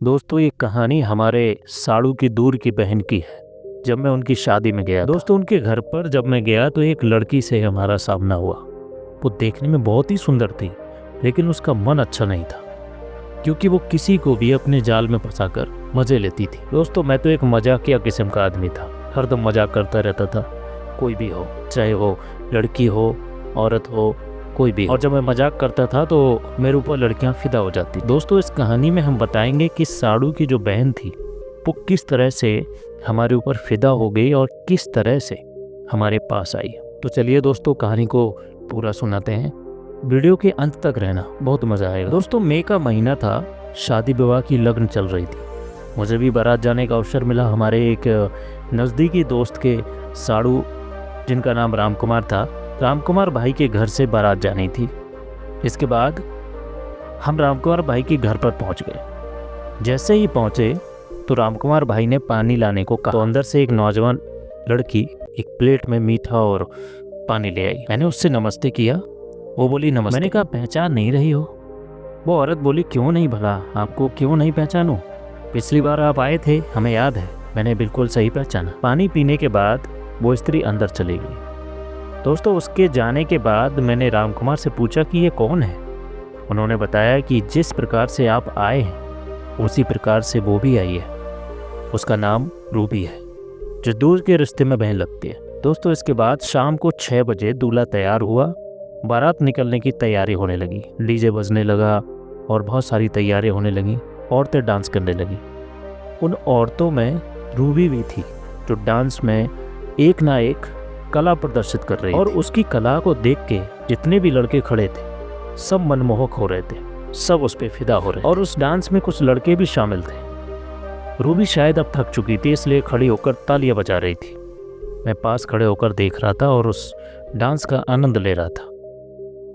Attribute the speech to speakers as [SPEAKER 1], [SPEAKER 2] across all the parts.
[SPEAKER 1] दोस्तों ये कहानी हमारे साड़ू की दूर की बहन की है। जब मैं उनकी शादी में गया दोस्तों, उनके घर पर जब मैं गया तो एक लड़की से हमारा सामना हुआ। वो देखने में बहुत ही सुंदर थी, लेकिन उसका मन अच्छा नहीं था, क्योंकि वो किसी को भी अपने जाल में फंसाकर मजे लेती थी। दोस्तों मैं तो एक मजाकिया किस्म का आदमी था, हरदम मजाक करता रहता था, कोई भी हो, चाहे वो लड़की हो, औरत हो, कोई भी। और जब मैं मजाक करता था तो मेरे ऊपर लड़कियां फिदा हो जाती। दोस्तों इस कहानी में हम बताएंगे कि साड़ू की जो बहन थी वो किस तरह से हमारे ऊपर फिदा हो गई और किस तरह से हमारे पास आई। तो चलिए दोस्तों कहानी को पूरा सुनाते हैं, वीडियो के अंत तक रहना, बहुत मज़ा आएगा। दोस्तों मई का महीना था, शादी विवाह की लगन चल रही थी। मुझे भी बारात जाने का अवसर मिला। हमारे एक नज़दीकी दोस्त के साड़ू, जिनका नाम राम कुमार था, राम कुमार भाई के घर से बारात जानी थी। इसके बाद हम राम कुमार भाई के घर पर पहुंच गए। जैसे ही पहुंचे तो राम कुमार भाई ने पानी लाने को कहा, तो अंदर से एक नौजवान लड़की एक प्लेट में मीठा और पानी ले आई। मैंने उससे नमस्ते किया, वो बोली नमस्ते। मैंने कहा पहचान नहीं रही हो? वो औरत बोली क्यों नहीं भला, आपको क्यों नहीं पहचानूं? पिछली बार आप आए थे, हमें याद है। मैंने बिल्कुल सही पहचाना। पानी पीने के बाद वो स्त्री अंदर चली गई। दोस्तों उसके जाने के बाद मैंने राम कुमार से पूछा कि ये कौन है। उन्होंने बताया कि जिस प्रकार से आप आए हैं उसी प्रकार से वो भी आई है। उसका नाम रूबी है, जो दूर के रिश्ते में बहन लगती है। दोस्तों इसके बाद शाम को 6 बजे दूल्हा तैयार हुआ, बारात निकलने की तैयारी होने लगी, डीजे बजने लगा और बहुत सारी तैयारी होने लगी। औरतें डांस करने लगी। उन औरतों में रूबी भी थी, जो डांस में एक ना एक कला प्रदर्शित कर रही थी। और उसकी कला को देख के जितने भी लड़के खड़े थे सब मनमोहक हो रहे थे, सब उस पे फिदा हो रहे थे। और उस डांस में कुछ लड़के भी शामिल थे। रूबी शायद अब थक चुकी थी, इसलिए खड़ी होकर तालियां बजा रही थी। मैं पास खड़े होकर देख रहा था और उस डांस का आनंद ले रहा था।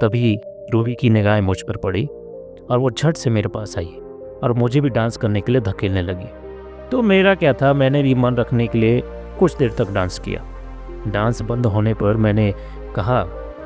[SPEAKER 1] तभी रूबी की निगाहें मुझ पर पड़ी और वो झट से मेरे पास आई और मुझे भी डांस करने के लिए धकेलने लगी। तो मेरा क्या था, मैंने भी मन रखने के लिए कुछ देर तक डांस किया। डांस बंद होने पर मैंने कहा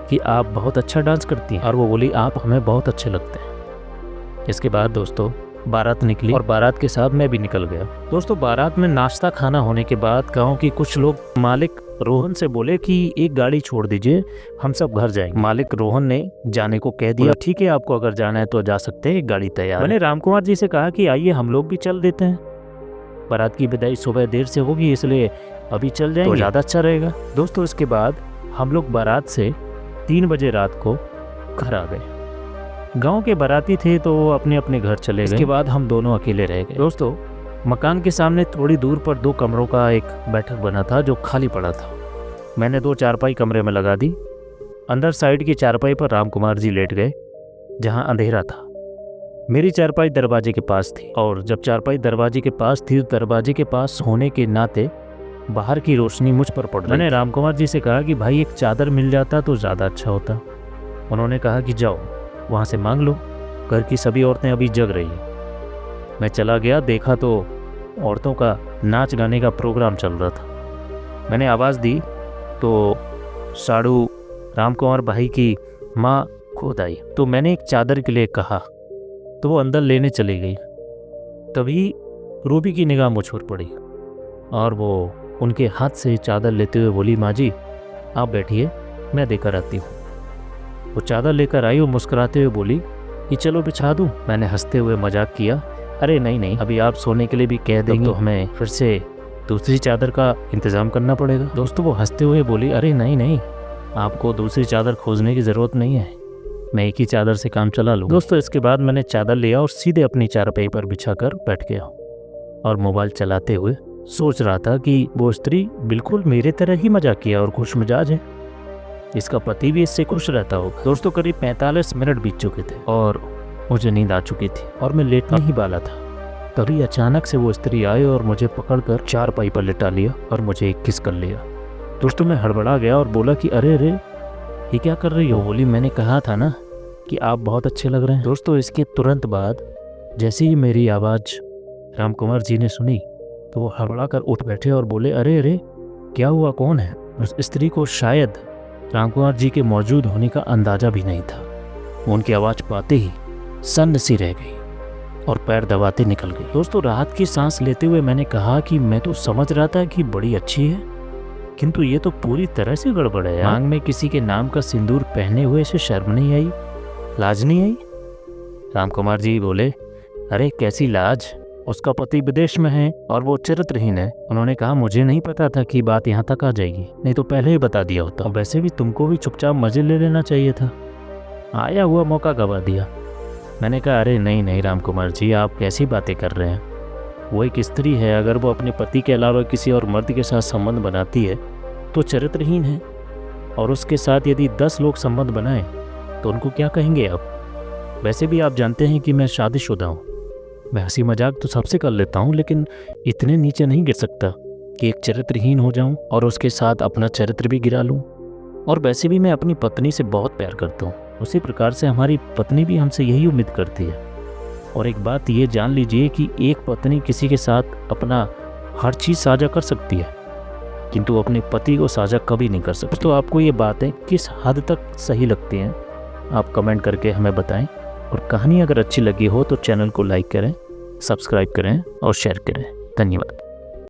[SPEAKER 1] कि आप बहुत अच्छा डांस करती हैं, और वो बोली आप हमें बहुत अच्छे लगते हैं। इसके बाद दोस्तों बारात निकली और बारात के साथ मैं भी निकल गया। दोस्तों बारात में नाश्ता खाना होने के बाद गांव के कुछ लोग मालिक रोहन से बोले कि एक गाड़ी छोड़ दीजिए, हम सब घर जाएंगे। मालिक रोहन ने जाने को कह दिया, ठीक है आपको अगर जाना है तो जा सकते हैं, एक गाड़ी तैयार। मैंने राम कुमार जी से कहा कि आइए हम लोग भी चल देते हैं, बारात की विदाई सुबह देर से होगी, इसलिए अभी चल जाएंगे तो ज़्यादा अच्छा रहेगा। दोस्तों इसके बाद हम लोग बारात से 3 बजे रात को घर आ गए। गांव के बाराती थे तो वो अपने अपने घर चले गए। इसके बाद हम दोनों अकेले रह गए। दोस्तों मकान के सामने थोड़ी दूर पर 2 कमरों का एक बैठक बना था जो खाली पड़ा था। मैंने 2 चारपाई कमरे में लगा दी। अंदर साइड की चारपाई पर राम कुमार जी लेट गए, जहाँ अंधेरा था। मेरी चारपाई दरवाजे के पास थी, और जब चारपाई दरवाजे के पास थी तो दरवाजे के पास होने के नाते बाहर की रोशनी मुझ पर पड़ रही। मैंने राम कुमार जी से कहा कि भाई एक चादर मिल जाता तो ज़्यादा अच्छा होता। उन्होंने कहा कि जाओ वहाँ से मांग लो, घर की सभी औरतें अभी जग रही हैं। मैं चला गया, देखा तो औरतों का नाच गाने का प्रोग्राम चल रहा था। मैंने आवाज़ दी तो साड़ू राम कुमार भाई की माँ खुद आई। तो मैंने एक चादर के लिए कहा तो वो अंदर लेने चली गई। तभी रूबी की निगाह मुझ पर पड़ी और वो उनके हाथ से चादर लेते हुए बोली, माँ जी आप बैठिए, मैं देकर आती हूँ। वो चादर लेकर आई और मुस्कुराते हुए बोली कि चलो बिछा दूँ। मैंने हंसते हुए मजाक किया, अरे नहीं नहीं, अभी आप सोने के लिए भी कह देंगे तो हमें फिर से दूसरी चादर का इंतज़ाम करना पड़ेगा। दोस्तों वो हंसते हुए बोली, अरे नहीं नहीं, आपको दूसरी चादर खोजने की ज़रूरत नहीं है, मैं एक ही चादर से काम चला लूँ। दोस्तों इसके बाद मैंने चादर लिया और सीधे अपनी चारपाई पर बिछाकर बैठ गया और मोबाइल चलाते हुए सोच रहा था कि वो स्त्री बिल्कुल मेरे तरह ही मजाकिया और खुश मिजाज है, इसका पति भी इससे खुश रहता होगा। दोस्तों करीब 45 मिनट बीत चुके थे और मुझे नींद आ चुकी थी और मैं लेटने ही वाला था। तभी अचानक से वो स्त्री आई और मुझे पकड़कर चारपाई पर लिटा लिया और मुझे एक किस कर लिया। दोस्तों मैं हड़बड़ा गया और बोला कि अरे अरे ये क्या कर रही हो? बोली मैंने कहा था ना कि आप बहुत अच्छे लग रहे हैं। दोस्तों इसके तुरंत बाद जैसे ही मेरी आवाज़ राम कुमार जी ने सुनी तो वो हड़बड़ा कर उठ बैठे और बोले, अरे अरे क्या हुआ, कौन है? उस स्त्री को शायद राम कुमार जी के मौजूद होने का अंदाज़ा भी नहीं था। उनकी आवाज़ पाते ही सन्न सी रह गई और पैर दबाते निकल गई। दोस्तों राहत की सांस लेते हुए मैंने कहा कि मैं तो समझ रहा था कि बड़ी अच्छी है, किंतु ये तो पूरी तरह से गड़बड़ है। मांग में किसी के नाम का सिंदूर पहने हुए से शर्म नहीं आई, लाज नहीं आई? रामकुमार जी बोले, अरे कैसी लाज, उसका पति विदेश में है और वो चरित्रहीन है। उन्होंने कहा, मुझे नहीं पता था कि बात यहाँ तक आ जाएगी, नहीं तो पहले ही बता दिया होता। और वैसे भी तुमको भी चुपचाप मजे ले लेना चाहिए था, आया हुआ मौका गवा दिया। मैंने कहा, अरे नहीं नहीं रामकुमार जी, आप कैसी बातें कर रहे हैं। वो एक स्त्री है, अगर वो अपने पति के अलावा किसी और मर्द के साथ संबंध बनाती है तो चरित्रहीन है, और उसके साथ यदि 10 लोग संबंध बनाएं तो उनको क्या कहेंगे आप? वैसे भी आप जानते हैं कि मैं शादीशुदा हूँ। मैं हंसी मजाक तो सबसे कर लेता हूँ, लेकिन इतने नीचे नहीं गिर सकता कि एक चरित्रहीन हो जाऊँ और उसके साथ अपना चरित्र भी गिरा लूँ। और वैसे भी मैं अपनी पत्नी से बहुत प्यार करता हूँ, उसी प्रकार से हमारी पत्नी भी हमसे यही उम्मीद करती है। और एक बात ये जान लीजिए कि एक पत्नी किसी के साथ अपना हर चीज़ साझा कर सकती है, किंतु अपने पति को साझा कभी नहीं कर सकती। तो आपको ये बातें किस हद तक सही लगती हैं, आप कमेंट करके हमें बताएं। और कहानी अगर अच्छी लगी हो तो चैनल को लाइक करें, सब्सक्राइब करें और शेयर करें। धन्यवाद।